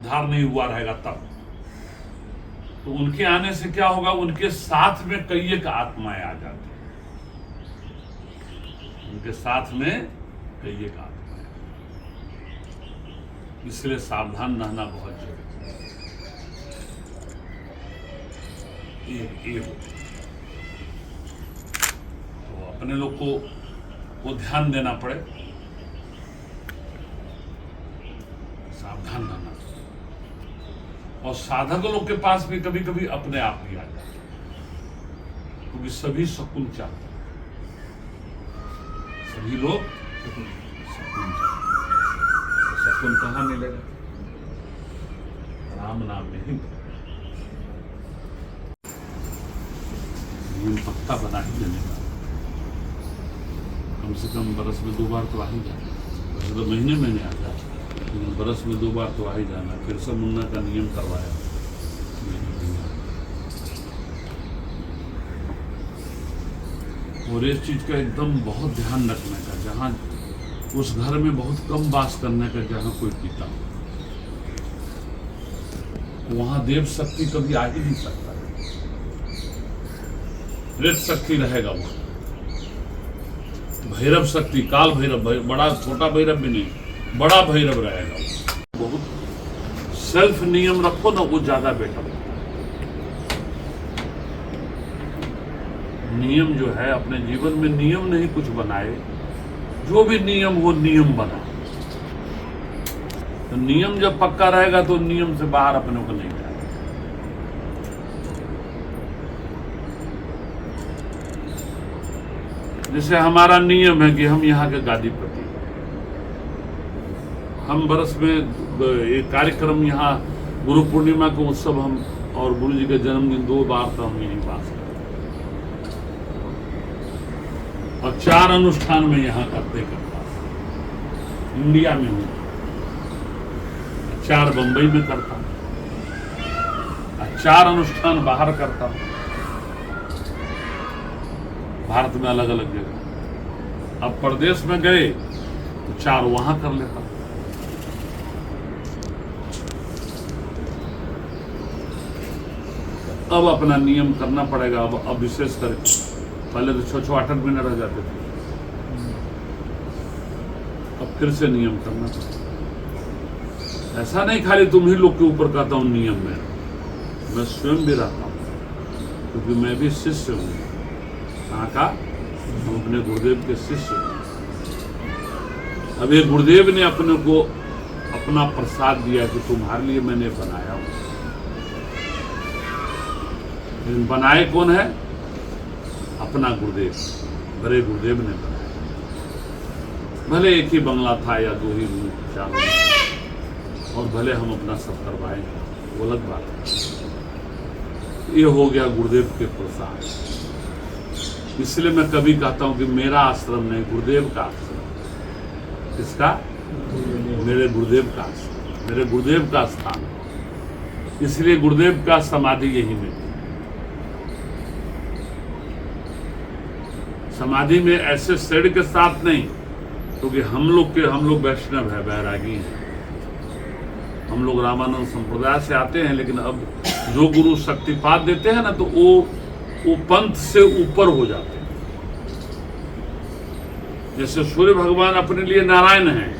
उद्धार नहीं हुआ रहेगा तब। तो उनके आने से क्या होगा, उनके साथ में कई एक आत्माएं आ जाती हैं, उनके साथ में कई एक आत्माएं, इसलिए सावधान रहना बहुत जरूरी है। तो अपने लोग को ध्यान देना पड़े, सावधान रहना। और साधक लोग के पास भी कभी कभी अपने आप भी आ जाते हैं, क्योंकि सभी शकुन चाहते हैं, सभी लोग शकुन चाहते हैं। शकुन कहाँ मिलेगा? राम नाम में ही। पत्ता बना ही देने का, कम से कम बरस में 2 बार तो आ ही जाए, वैसे तो महीने महीने आ जाए, लेकिन बरस में 2 बार तो आ ही जाना। फिर से मुन्ना का नियम करवाया। और इस चीज का एकदम बहुत ध्यान रखने का, जहाँ उस घर में बहुत कम वास करने का जहाँ कोई पिता, वहां देव शक्ति कभी आ ही नहीं सकता, प्रेत शक्ति रहेगा वहां। भैरव शक्ति, काल भैरव, बड़ा छोटा भैरव भी नहीं, बड़ा भैरव रहेगा। बहुत सेल्फ नियम रखो ना, वो ज्यादा बेटर। नियम जो है, अपने जीवन में नियम नहीं कुछ बनाए, जो भी नियम वो नियम बना। तो नियम जब पक्का रहेगा तो नियम से बाहर अपने को नहीं जाएगा। जैसे हमारा नियम है कि हम यहाँ के गादीपति, हम बरस में एक कार्यक्रम, यहाँ गुरु पूर्णिमा का उत्सव हम और गुरु जी के जन्मदिन 2 बार तो हम यहीं पास करते, और 4 अनुष्ठान में यहाँ करते इंडिया में हूँ, 4 बंबई में करता हूँ, 4 अनुष्ठान बाहर करता हूँ, भारत में अलग अलग जगह। अब प्रदेश में गए तो 4 वहां कर लेता हूं। अब अपना नियम करना पड़ेगा। अब विशेष कर, पहले तो 6-6, 8-8 महीने रह जाते थे, अब फिर से नियम करना पड़ेगा। ऐसा नहीं खाली तुम ही लोग के ऊपर कहता हूं नियम में, मैं स्वयं भी रहता हूं, क्योंकि मैं भी शिष्य हूं। कहाँ का? हम अपने गुरुदेव के शिष्य। अब ये गुरुदेव ने अपने को अपना प्रसाद दिया कि तुम्हारे लिए मैंने बनाया हूं। लेकिन बनाए कौन है? अपना गुरुदेव, बड़े गुरुदेव ने बनाया। भले एक ही बंगला था या 2 ही रूम, 4 रूम, और भले हम अपना सब करवाए, वो अलग बात है। ये हो गया गुरुदेव के प्रसाद। इसलिए मैं कभी कहता हूं कि मेरा आश्रम नहीं, गुरुदेव का आश्रम। किसका? मेरे गुरुदेव का आश्रम, मेरे गुरुदेव का स्थान। इसलिए गुरुदेव का समाधि यही में। समाधि में ऐसे शेड के साथ नहीं, क्योंकि हम लोग वैष्णव है, बैरागी हैं, हम लोग रामानंद संप्रदाय से आते हैं। लेकिन अब जो गुरु शक्तिपात देते हैं ना, तो वो पंथ से ऊपर हो जाते हैं। जैसे सूर्य भगवान अपने लिए नारायण हैं,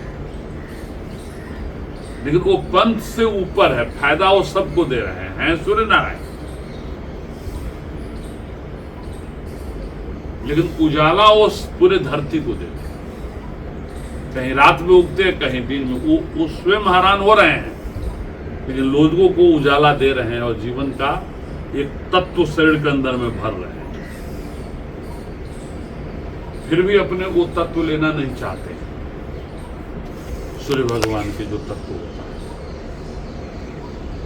लेकिन वो पंथ से ऊपर है, फायदा वो सबको दे रहे हैं सूर्य नारायण। लेकिन उजाला वो पूरे धरती को देते हैं, कहीं रात में उगते हैं, कहीं दिन में। वो स्वयं हैरान हो रहे हैं, लेकिन लोगों को उजाला दे रहे हैं और जीवन का एक तत्व शरीर के अंदर में भर रहे हैं। फिर भी अपने वो तत्व लेना नहीं चाहते, सूर्य भगवान के जो तत्व होता है।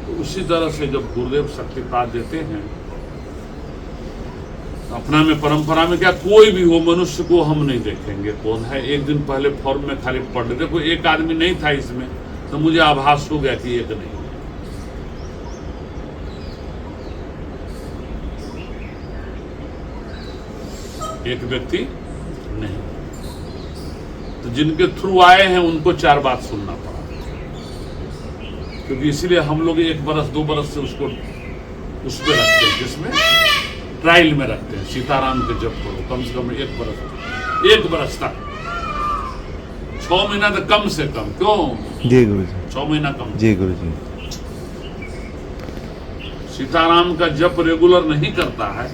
तो उसी तरह से जब गुरुदेव शक्तिपात देते हैं, अपना में परंपरा में क्या, कोई भी हो मनुष्य को हम नहीं देखेंगे कौन है। एक दिन पहले फॉर्म में खाली पढ़ लेते, कोई एक आदमी नहीं था इसमें, तो मुझे आभास हो गया कि एक नहीं। एक व्यक्ति नहीं, तो जिनके थ्रू आए हैं उनको 4 बात सुनना पड़ा। क्योंकि इसीलिए हम लोग 1 बरस 2 बरस से उसको उस पर रखते हैं, जिसमें ट्रायल में रखते हैं। सीताराम के जप करो कम से कम 1 बरस तक, 6 महीना तक कम से कम। क्यों जी गुरु जी, 6 महीना कम। जी गुरु जी। सीताराम का जप रेगुलर नहीं करता है,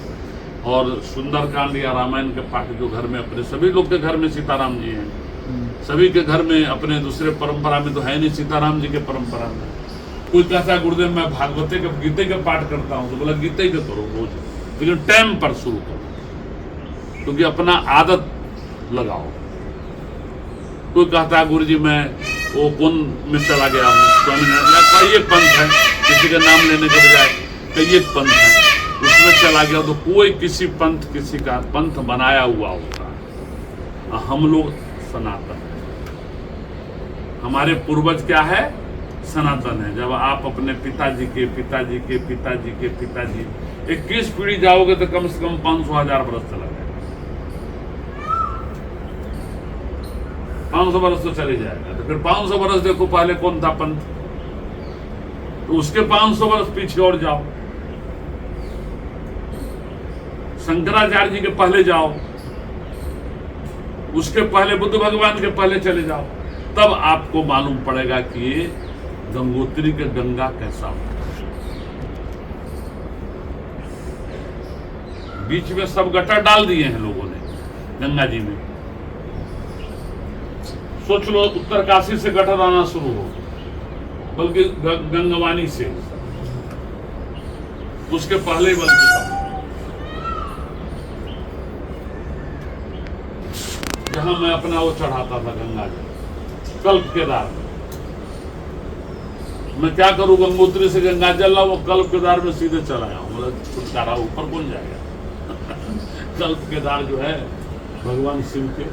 और सुंदरकांड या रामायण के पाठ जो घर में अपने सभी लोग के घर में सीताराम जी हैं, सभी के घर में, अपने दूसरे परंपरा में तो है नहीं, सीताराम जी के परंपरा में। कोई कहता है गुरुदेव मैं भागवते के गीते के पाठ करता हूँ, तो बोला गीते के करो रोज, लेकिन टाइम पर शुरू करो, क्योंकि अपना आदत लगाओ। कोई कहता है गुरु जी मैं वो कौन में चला गया हूँ, स्वामीनारायण कई एक पंथ है, किसी का नाम लेने के बजाय कई एक पंथ है, उसमें चला गया। तो कोई किसी पंथ, किसी का पंथ बनाया हुआ होता है। हम लोग सनातन है, हमारे पूर्वज क्या है, सनातन है। जब आप अपने पिताजी के पिताजी के पिताजी के पिताजी 21 पीढ़ी जाओगे तो कम से कम 500,000 बरस चला जाएगा, 500 बरस तो चले जाएगा। तो फिर 500 बरस देखो पहले कौन था पंथ, तो उसके 500 बरस पीछे और जाओ, शंकराचार्य जी के पहले जाओ, उसके पहले बुद्ध भगवान के पहले चले जाओ, तब आपको मालूम पड़ेगा कि ये गंगोत्री के गंगा कैसा हो। बीच में सब गटर डाल दिए हैं लोगों ने गंगा जी में। सोच लो उत्तरकाशी से गटर आना शुरू हो, बल्कि गंगवानी से, उसके पहले ही बल्कि सब जहां मैं अपना वो चढ़ाता था गंगा जी, कल्प केदार। मैं क्या करूं, गंगोत्री से गंगा जल ला, वो कल्प केदार में सीधे चला आया। मतलब छुटकारा ऊपर कौन जाएगा। कल्प केदार जो है भगवान शिव के,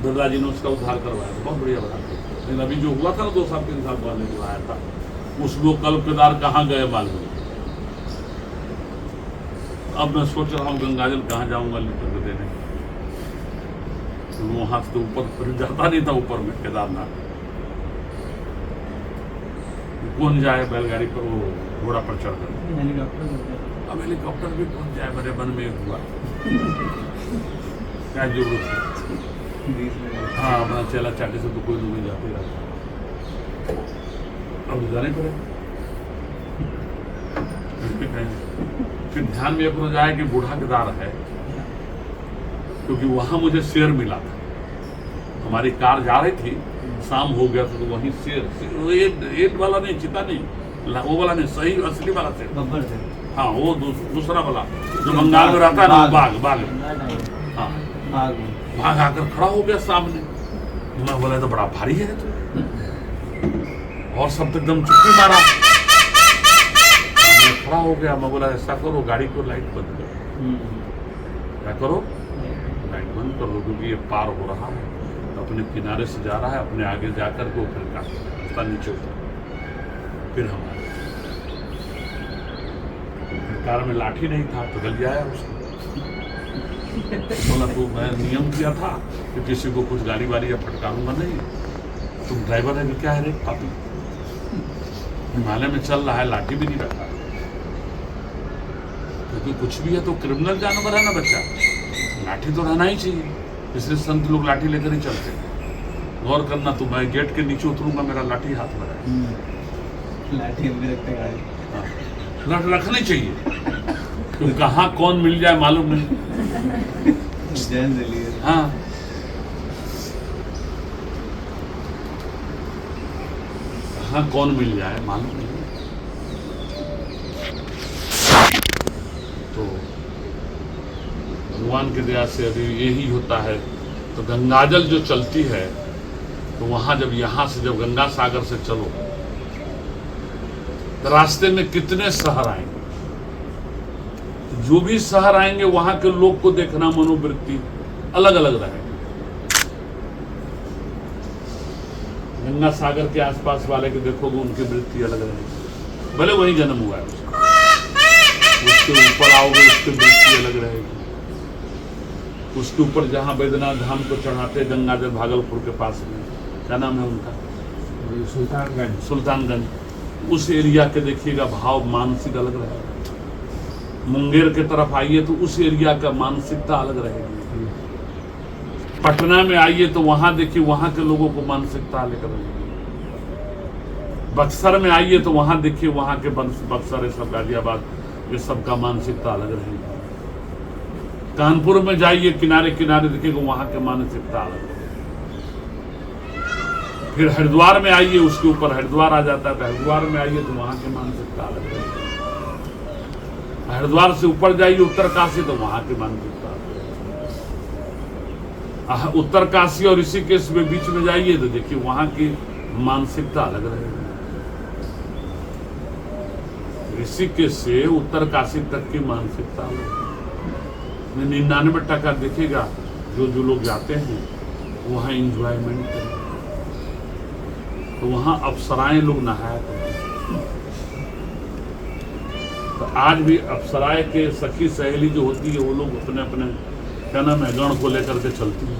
दादाजी ने उसका उद्धार करवाया था, बहुत बढ़िया बना। लेकिन अभी जो हुआ था ना 2 साल 3 साल पहले जो आया था, उसमें कल्प केदार कहाँ गए मालूम। अब मैं सोच रहा हूँ गंगाजल कहाँ जाऊंगा लेकर के देने, वहां से तो ऊपर जाता नहीं था, ऊपर में केदारनाथ कौन जाए बैलगाड़ी पर, वो घोड़ा पर चढ़ कर। अब हेलीकॉप्टर भी कौन जाए, मेरे मन में हुआ क्या जरूरत है। हाँ अपना चेला चाटे से तो कोई नहीं जाते रहता, अब जाने पड़े। फिर ध्यान में अपना जाए कि बूढ़ा केदार है, क्योंकि वहां मुझे शेर मिला था। हमारी कार जा रही थी, शाम हो गया था, तो वहीं शेर, एट वाला नहीं, चिता नहीं, वो वाला नहीं, सही असली वाला शेर। हाँ वो दूसरा वाला जो बंगाल में रहता है ना, बाघ। हाँ बाघ आकर खड़ा हो गया सामने। मैं बोला तो बड़ा भारी है तो, और सब एकदम चुप्पी मारा। मैं खड़ा हो गया, मैं बोला ऐसा करो गाड़ी को लाइट बंद करो। क्या करो, लाइट बंद कर दो, क्योंकि ये पार हो रहा है, अपने किनारे से जा रहा है, अपने आगे जाकर के फिर रास्ता नीचे उतर। फिर हमारे कार में लाठी नहीं था, तो गल जाया उसको। बोला तो मैं नियम किया था कि किसी को कुछ गाड़ी वाड़ी या फटकारूंगा नहीं, तुम ड्राइवर है कि क्या है रे पापी, हिमालय में चल रहा है, लाठी भी नहीं रखा, क्योंकि कुछ भी है तो क्रिमिनल जानवर है ना बच्चा, लाठी तो रहना ही चाहिए। इसलिए संत लोग लाठी लेकर ही चलते हैं। गौर करना, तो मैं गेट के नीचे उतरूंगा, मेरा लाठी हाथ में है, लाठी हम भी रखते हैं, रखनी चाहिए, तो कहाँ कौन मिल जाए मालूम नहीं। हाँ कहाँ कौन मिल जाए मालूम नहीं। तो भगवान की दया से अभी यही होता है। तो गंगाजल जो चलती है, तो वहां जब यहाँ से जब गंगा सागर से चलो, तो रास्ते में कितने शहर आएंगे, जो भी शहर आएंगे वहां के लोग को देखना मनोवृत्ति अलग अलग रहेगी। गंगा सागर के आसपास वाले के देखोगे उनकी वृत्ति अलग रहेगी, भले वही जन्म हुआ है उसके ऊपर आओगे उसकी वृत्ति अलग रहेगी। उसके ऊपर जहां बैद्यनाथ धाम को चढ़ाते, गंगाजल भागलपुर के पास में, क्या नाम है उनका, सुल्तानगंज उस एरिया के देखिएगा भाव मानसिक अलग रहेगा। मुंगेर के तरफ आइए तो उस एरिया का मानसिकता अलग रहेगी। पटना में आइए तो वहां देखिए वहां के लोगों को मानसिकता अलग रहेगी। बक्सर में आइए तो वहां देखिए वहां के बक्सर ये सब गाजियाबाद ये सब का मानसिकता अलग रहेगी। कानपुर में जाइए किनारे किनारे देखिएगा वहां के मानसिकता अलग रहेगी। फिर हरिद्वार में आइए उसके ऊपर हरिद्वार आ जाता है तो हरिद्वार में आइए तो वहां की मानसिकता अलग रहेगी। हरिद्वार से ऊपर जाइए उत्तरकाशी तो वहां की मानसिकता अलग रहेगी। उत्तरकाशी और ऋषिकेश में बीच में जाइए तो देखिए वहां की मानसिकता अलग रहेगी। ऋषिकेश से उत्तरकाशी तक की मानसिकता अलग है। 99% देखिएगा जो लोग जाते हैं वहां इंजॉयमेंट करें तो वहां अप्सराएं लोग नहाया करते हैं। तो आज भी अप्सराएं के सखी सहेली जो होती है वो लोग अपने अपने क्या नाम है गण को लेकर के चलती है।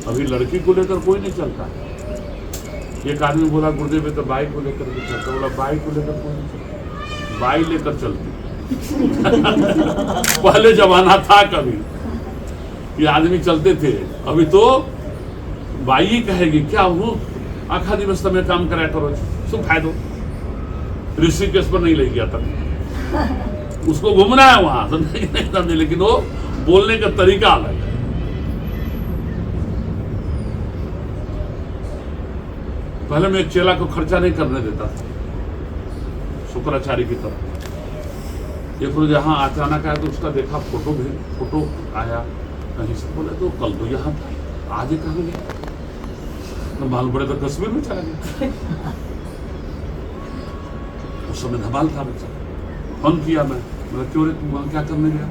अभी लड़की को लेकर कोई नहीं चलता। एक आदमी बोला गुरुदेव तो बाइक को लेकर के चलता। बोला बाइक को लेकर कोई नहीं चलता, बाइक लेकर चलती। पहले जमाना था कभी ये आदमी चलते थे, अभी तो बाई ही कहेगी क्या हूँ आखा दिवस में काम कराया करो शुभ फायदो। ऋषिकेश पर नहीं ले गया था, उसको घूमना है वहां समझे, लेकिन वो बोलने का तरीका अलग है। पहले मैं एक चेला को खर्चा नहीं करने देता था शुक्राचार्य की तरफ। एक रोज यहाँ अचानक आया तो उसका देखा फोटो आया कहीं से। बोले तो कल तो यहाँ था आज कहाँ गया, तो मालूम पड़े तो कश्मीर में चला गया। उस समय धमाल था बच्चा। फोन किया मैं, बोला क्यों रे तुम वहाँ क्या करने गया?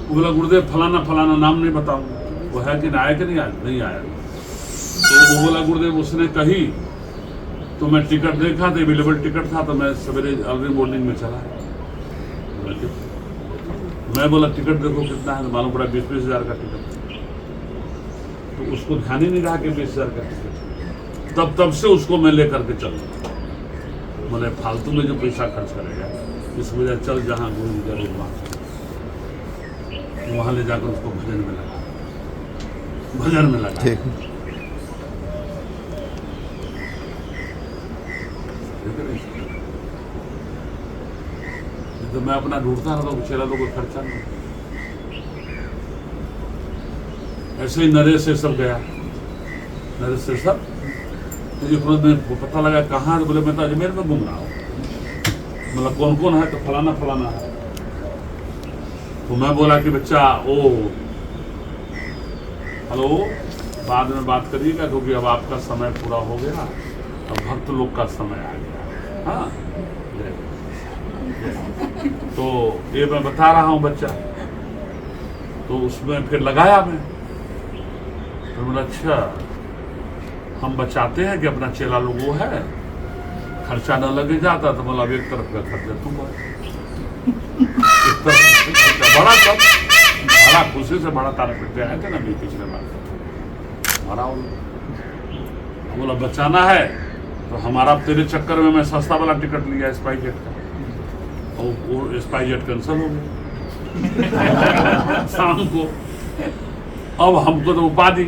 वो बोला गुरुदेव फलाना फलाना नाम नहीं बताऊंगा। वो है कि आया कि नहीं आया? नहीं आया। तो वो बोला गुरुदेव उसने कही तो मैं टिकट देखा था, अवेलेबल टिकट था तो मैं सवेरे अर्ली मॉर्निंग में चला। मैं बोला टिकट देखो कितना है, मालूम पड़ा 20-20 हज़ार का टिकट। तो उसको ध्यान ही नहीं रहा कि 20 हज़ार का टिकट। तब से उसको मैं लेकर के चल मैंने फालतू में जो पैसा खर्च करेगा इस वजह चल जहाँ गुरु जरूर वहाँ ले जाकर उसको भजन में लगा। तो मैं अपना ढूंढता रहता हूँ, चेला लोगों को खर्चा नहीं। ऐसे ही नरेश से सब गया, नरेश से सब तो एक रोज में पता लगा कहाँ है। बोले मैं तो अजमेर में घूम रहा हूँ। मतलब कौन कौन है? तो फलाना फलाना है। तो मैं बोला कि बच्चा ओ हेलो बाद में बात करिएगा क्योंकि अब आपका समय पूरा हो गया, अब भक्त लोग का समय आ गया। हाँ तो ये मैं बता रहा हूँ बच्चा। तो उसमें फिर लगाया मैं, तो बोला अच्छा हम बचाते हैं कि अपना चेला लोग वो है, खर्चा न लगे जाता। तो बोला एक तरफ का खर्चा तुम बड़ा सब बड़ा खुशी से बड़ा तारक पे आए थे ना अभी पिछले बार हमारा। बोला बचाना है तो हमारा तेरे चक्कर में मैं सस्ता वाला टिकट लिया स्पाइसजेट का, और वो स्पाइसजेट कैंसिल हो गया शाम को। अब हमको तो उपाधि,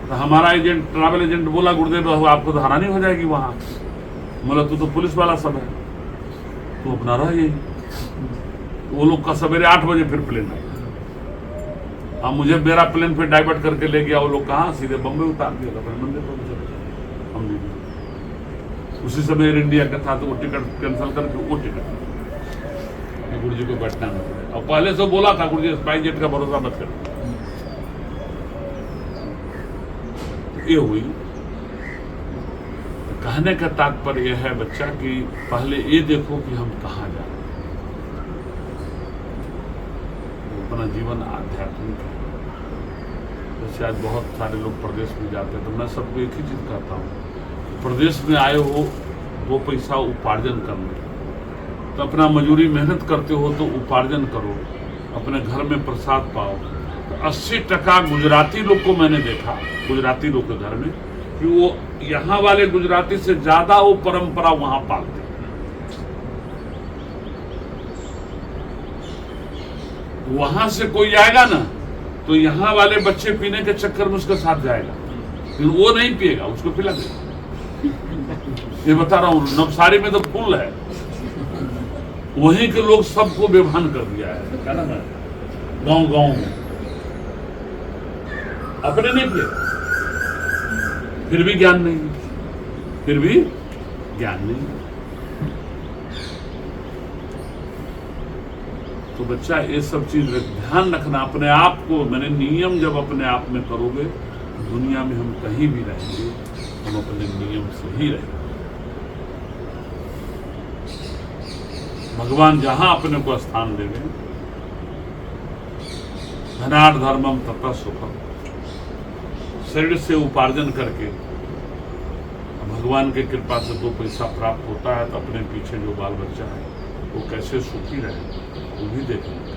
तो हमारा एजेंट ट्रैवल एजेंट बोला गुरुदेव आपको तो हैरानी हो जाएगी वहाँ। बोला तू तो पुलिस वाला सब है, तू अपना रह यही। वो लोग का सवेरे 8 बजे फिर प्लेन आया। अब मुझे मेरा प्लेन फिर डाइवर्ट करके ले गया। वो लोग कहाँ सीधे बम्बई उतार दिया था मंदिर पर। हम उसी समय एयर इंडिया का था तो वो टिकट कैंसिल करके वो टिकट गुरु जी को बैठना में पड़े। और पहले से बोला था गुरु जी स्पाइसजेट का भरोसा मत कर। ये हुई। कहने का तात्पर्य यह है बच्चा कि पहले ये देखो कि हम कहाँ जा रहे हैं। अपना जीवन आध्यात्मिक है। जैसे आज बहुत सारे लोग प्रदेश में जाते हैं तो मैं सबको एक ही चीज कहता हूँ, प्रदेश में आए हो 2 पैसा उपार्जन करने, तो अपना मजूरी मेहनत करते हो तो उपार्जन करो, अपने घर में प्रसाद पाओ। तो 80% गुजराती लोग को मैंने देखा, गुजराती लोग के घर में कि वो यहाँ वाले गुजराती से ज्यादा वो परंपरा वहां पालते हैं। वहां से कोई आएगा ना तो यहाँ वाले बच्चे पीने के चक्कर में उसके साथ जाएगा, लेकिन वो नहीं पिएगा, उसको पिला देगा। ये बता रहा हूँ, नवसारी में तो फुल है, वहीं के लोग सबको बेभान कर दिया है, क्या नाम है, गांव गांव में अपने नहीं पिए, फिर भी ज्ञान नहीं, फिर भी ज्ञान नहीं। तो बच्चा ये सब चीज ध्यान रखना अपने आप को। मैंने नियम जब अपने आप में करोगे, दुनिया में हम कहीं भी रहेंगे, हम अपने नियम से ही रहेंगे। भगवान जहां अपने को स्थान देंगे, धनार्थ धर्मम तथा सुखम, शरीर से उपार्जन करके भगवान की कृपा से 2 पैसा प्राप्त होता है तो अपने पीछे जो बाल बच्चा है वो कैसे सुखी रहे वो भी देखेंगे।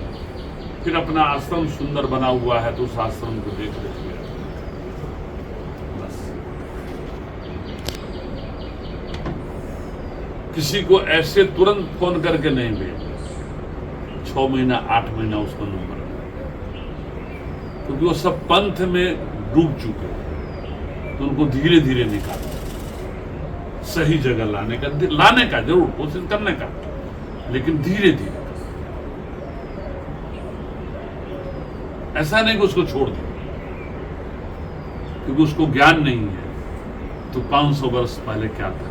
फिर अपना आश्रम सुंदर बना हुआ है तो उस आश्रम को देख लेंगे। बस किसी को ऐसे तुरंत फोन करके नहीं भेजना, 6 महीना 8 महीना उसका नंबर, क्योंकि वो सब पंथ में डूब चुके हैं। तो उनको धीरे धीरे निकालना, सही जगह लाने का जरूर कोशिश करने का, लेकिन धीरे धीरे। ऐसा नहीं कि उसको छोड़ दे, क्योंकि उसको ज्ञान नहीं है। तो 500 वर्ष पहले क्या था,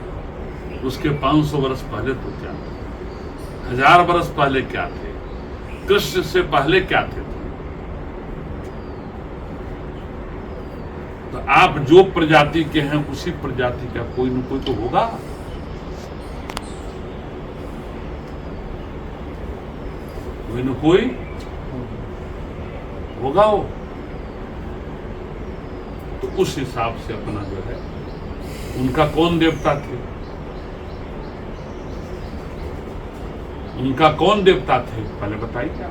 उसके 500 वर्ष पहले तो क्या था, 1000 वर्ष पहले क्या थे, कृष्ण से पहले क्या थे। तो आप जो प्रजाति के हैं उसी प्रजाति का कोई न कोई तो होगा। कोई न कोई होगा वो। तो उस हिसाब से अपना जो है, उनका कौन देवता थे, उनका कौन देवता थे पहले बताइए। क्या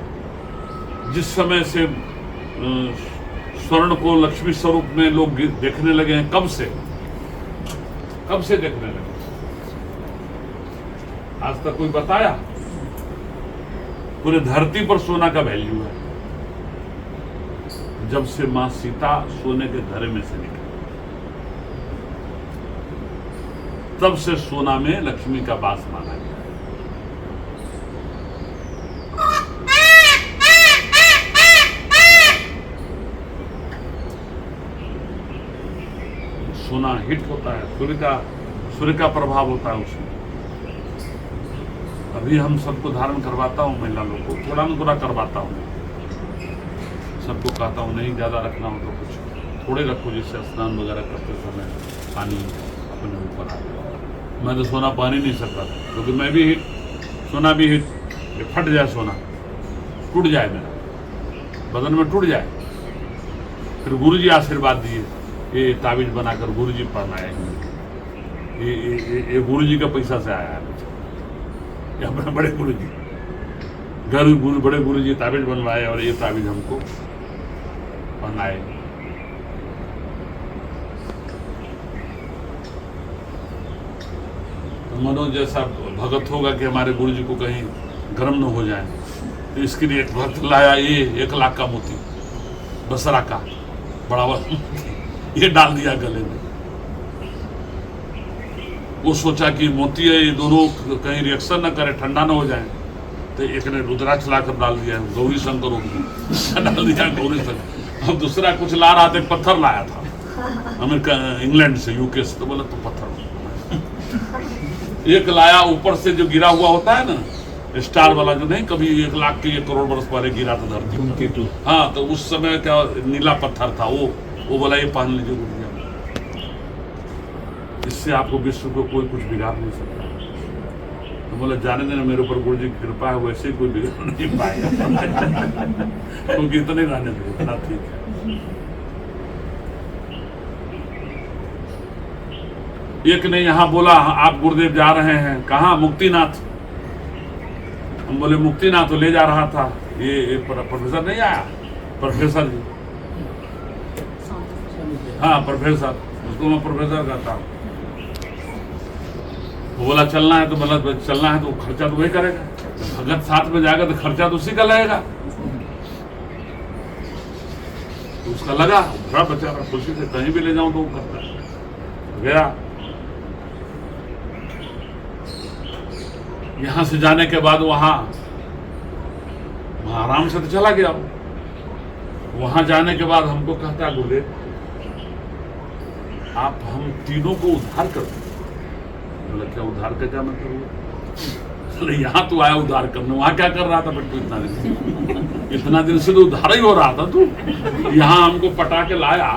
जिस समय से स्वर्ण को लक्ष्मी स्वरूप में लोग देखने लगे हैं, कब से देखने लगे, आज तक कोई बताया? पूरे धरती पर सोना का वैल्यू है जब से मां सीता सोने के घरे में से निकली, तब से सोना में लक्ष्मी का वास माना गया। सोना हिट होता है, सूर्य का प्रभाव होता है उसमें। अभी हम सबको धारण करवाता हूँ, महिला लोग को थोड़ा थोड़ा करवाता हूँ, सबको कहता हूँ नहीं ज्यादा रखना हो तो कुछ थोड़े रखो, जिससे स्नान वगैरह करते समय पानी अपने ऊपर आ जाए। मैं तो सोना पहन ही नहीं सकता, क्योंकि मैं भी हिट, सोना भी हिट, फट जाए सोना, टूट जाए, मेरा बदन में टूट जाए। फिर गुरुजी आशीर्वाद दिए, ये ताबीज बनाकर गुरुजी पहनाए, ये गुरुजी का पैसा से आया है, ये अपने बड़े गुरुजी, बड़े गुरुजी ताबीज बनवाए और ये ताबीज हमको पहनाए। तो मनोज जैसा भगत होगा कि हमारे गुरुजी को कहीं गर्म न हो जाए, तो इसके लिए एक भक्त लाया, ये 1 लाख का मोती, बसरा का बड़ा ये डाल दिया गले में। वो सोचा कि मोती है, ये दोनों कहीं रिएक्शन ना करे, ठंडा ना हो जाए, तो एक ने रुद्राक्ष लाकर डाल दिया, गौरी शंकर डाल दिया, गौरी शंकर। अब दूसरा कुछ ला रहा था, एक पत्थर लाया था अमेरिका, इंग्लैंड से, यूके से, तो बोला तो पत्थर एक लाया, ऊपर से जो गिरा हुआ होता है ना, स्टार वाला, जो नहीं कभी 1 लाख के 1 करोड़ वर्ष पहले गिरा था धरती। हाँ, तो उस समय क्या नीला पत्थर था वो बोला ये पहन लीजिए गुरुजी, इससे आपको विश्व को कोई कुछ बिगाड़ नहीं सकता। तो बोला जाने देना, मेरे ऊपर गुरुजी की कृपा है, वैसे ही कोई बिगाड़ नहीं पाएगा क्योंकि इतने गाने थे, इतना ठीक है। एक ने यहाँ बोला आप गुरुदेव जा रहे हैं, कहाँ? मुक्तिनाथ। हम बोले मुक्तिनाथ तो ले जा रहा था, ये प्रोफेसर नहीं आया, प्रोफेसर जी, हाँ प्रोफेसर, उसको मैं प्रोफेसर कहता हूँ। वो बोला चलना है तो मतलब चलना है तो खर्चा तो वही करेगा, भगत साथ में जाएगा तो खर्चा तो उसी का लगेगा। तो उसका लगा, बड़ा बेचारा खुशी से कहीं भी ले जाऊं तो वो करता है। गया, यहां से जाने के बाद वहां आराम से तो चला गया। वहां जाने के बाद हमको कहता है गुरुदेव आप हम तीनों को उद्धार कर दो। बोला क्या उद्धार का क्या मतलब हुआ? यहाँ तू आया उद्धार करने, वहां क्या कर रहा था बट्टू इतना दिन से तो उद्धार ही हो रहा था तू। यहाँ हमको पटा के लाया,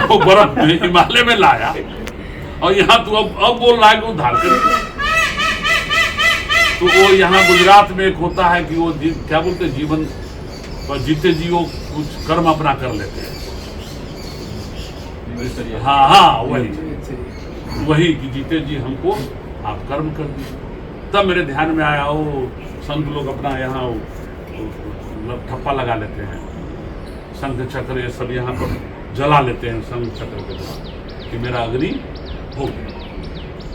वो बर्फ में हिमालय में लाया, और यहाँ तू अब बोल रहा है कि उद्धार कर। तो वो यहाँ गुजरात में एक होता है कि वो क्या बोलते हैं, जीवन और जीते जी वो कुछ कर्म अपना कर लेते हैं। हाँ हाँ वही कि जीते जी हमको आप कर्म कर दीजिए। तब मेरे ध्यान में आया वो संत लोग अपना यहाँ ठप्पा लगा लेते हैं, शंख चक्र ये सब यहाँ पर जला लेते हैं शंख चक्र के द्वारा कि मेरा अग्नि हो गया।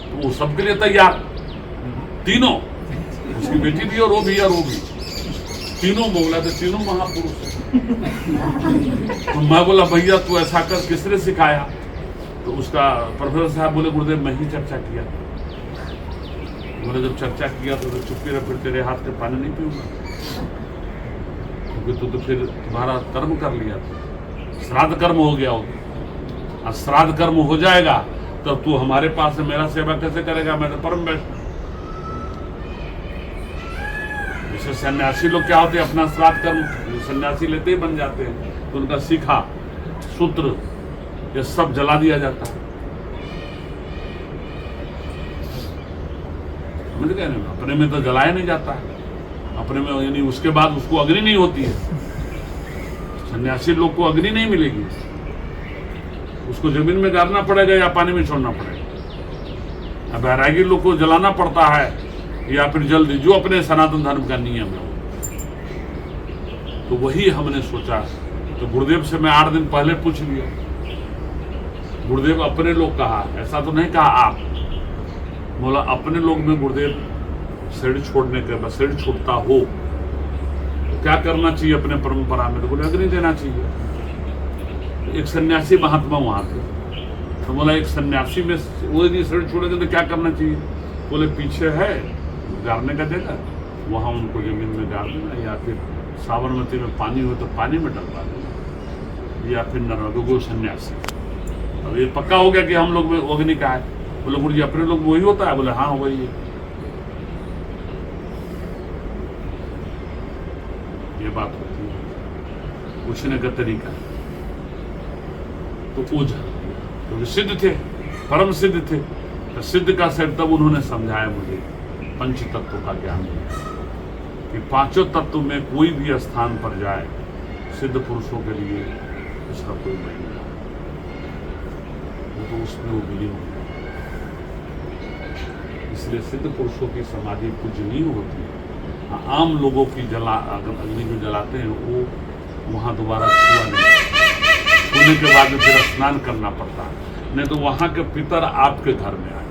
तो वो सबके लिए तैयार, तीनों, उसकी बेटी भी और वो भी और वो भी, तीनों बोला तो तीनों महापुरुष। तो मैं बोला भैया तू ऐसा कर, किसने सिखाया? तो उसका प्रोफेसर साहब बोले गुरुदेव मैं ही चर्चा किया। बोले जब चर्चा किया तो चुप्पी रह, फिर तेरे हाथ से पानी नहीं पीऊंगा, क्योंकि तू तो फिर तुम्हारा कर्म कर लिया था, श्राद्ध कर्म हो गया हो। और श्राद्ध कर्म हो जाएगा तब तू हमारे पास मेरा सेवा कैसे करेगा? मैं तो परम वैष्णव। जैसे सन्यासी लोग क्या होते हैं, अपना श्राद्ध कर्म सन्यासी लेते ही बन जाते हैं, तो उनका सीखा सूत्र ये सब जला दिया जाता है। समझ गए ना? अपने में तो जलाया नहीं जाता है, अपने में यानी उसके बाद उसको अग्नि नहीं होती है। सन्यासी लोग को अग्नि नहीं मिलेगी, उसको जमीन में गाड़ना पड़ेगा या पानी में छोड़ना पड़ेगा। बैरागी लोग को जलाना पड़ता है या फिर जल्दी, जो अपने सनातन धर्म का नियम है। तो वही हमने सोचा। तो गुरुदेव से मैं 8 दिन पहले पूछ लिया, गुरुदेव अपने लोग कहा, ऐसा तो नहीं कहा आप। बोला अपने लोग में गुरुदेव शरीर छोड़ने के बाद, शरीर छूटता हो तो क्या करना चाहिए अपने परंपरा में? तो बोले अग्नि देना चाहिए। तो एक सन्यासी महात्मा वहां थे, तो बोला एक सन्यासी में वो यदि शरीर छोड़ेंगे तो क्या करना चाहिए? बोले पीछे है गाड़ने का जगह, वहां उनको जमीन में गाड़ देना, या फिर साबरमती में पानी हो तो पानी में डलवा देना, या फिर नर्मदोगो सन्यासी। अब ये पक्का हो गया कि हम लोग में अग्नि का है। बोले गुरु जी अपने लोग वही होता है? बोले हाँ वही है। ये बात होती है पूछने का तरीका। तो ओझा क्योंकि सिद्ध थे, परम सिद्ध थे, तो सिद्ध का सेट तब उन्होंने समझाया मुझे पंच तत्व का ज्ञान कि पांचों तत्व में कोई भी स्थान पर जाए सिद्ध पुरुषों के लिए उसका कोई नहीं है, वो तो उसमें वो विलीन हो। इसलिए सिद्ध पुरुषों की समाधि पूजनीय होती है। आम लोगों की अग्नि जो जलाते हैं वो वहां दोबारा छुआ नहीं, छूने के बाद फिर स्नान करना पड़ता है, नहीं तो वहां के पितर आपके घर में आ गए।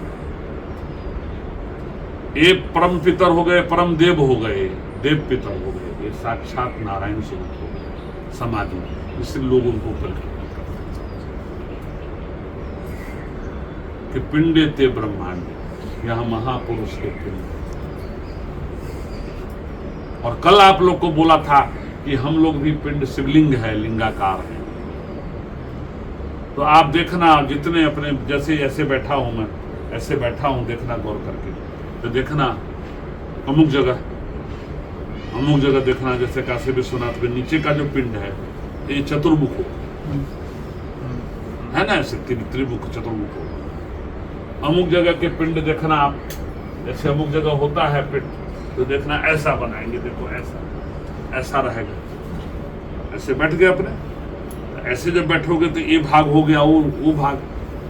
ये परम पितर हो गए, परम देव हो गए, देव पितर हो गए, ये साक्षात नारायण स्वरूप हो गए समाधि। इसलिए लोग उनको परिकल्पना कि पिंडे ते ब्रह्मांड, यहाँ महापुरुष के पिंड। और कल आप लोग को बोला था कि हम लोग भी पिंड शिवलिंग है, लिंगाकार है। तो आप देखना जितने अपने जैसे ऐसे बैठा हूं मैं, ऐसे बैठा हूं, देखना गौर करके, तो देखना अमुक जगह देखना, जैसे काशी विश्वनाथ के नीचे का जो पिंड है ये चतुर्मुख हो, है ना, ऐसे त्रिमुख चतुर्मुख हो। अमुक जगह के पिंड देखना आप, जैसे अमुक जगह होता है पिंड, तो देखना ऐसा बनाएंगे, देखो ऐसा रहेगा। ऐसे बैठ गए अपने, ऐसे जब बैठोगे तो ये भाग हो गया, वो भाग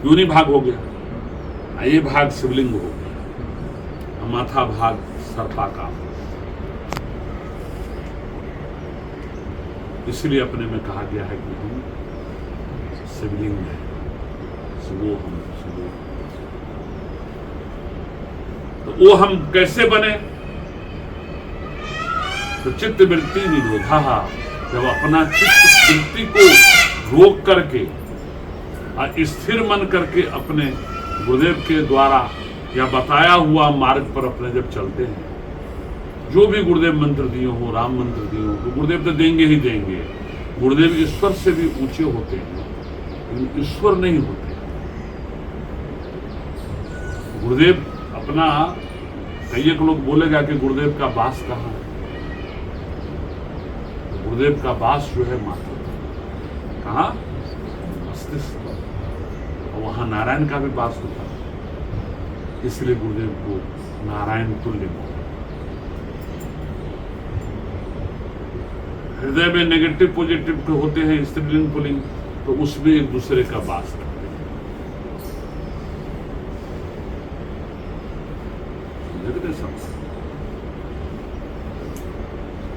योनि भाग हो गया, ये भाग शिवलिंग हो गया, माथा भाग सर्पाकार। इसलिए अपने में कहा गया है कि हम शिवलिंग है। वो हम सुबह। तो वो हम कैसे बने? तो चित्त वृत्ति निरोधा, जब अपना चित्त वृत्ति को रोक करके स्थिर मन करके अपने गुरुदेव के द्वारा या बताया हुआ मार्ग पर अपने जब चलते हैं, जो भी गुरुदेव मंत्र दिए हो, राम मंत्र दिए हो, तो गुरुदेव तो देंगे ही देंगे। गुरुदेव ईश्वर से भी ऊंचे होते हैं, लेकिन ईश्वर नहीं होते। गुरुदेव अपना, कई एक लोग बोलेगा कि गुरुदेव का वास कहाँ है? तो गुरुदेव का वास जो है मात्र कहाँ? मस्तिष्क। और वहां नारायण का भी वास होता है, इसलिए गुरुदेव को नारायण तुल्य माना। हृदय में नेगेटिव पॉजिटिव के होते हैं, स्त्रीलिंग पुल्लिंग, तो उसमें एक दूसरे का वास करते हैं।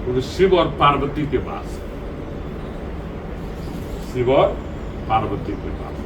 तो शिव और पार्वती के पास, शिव और पार्वती के पास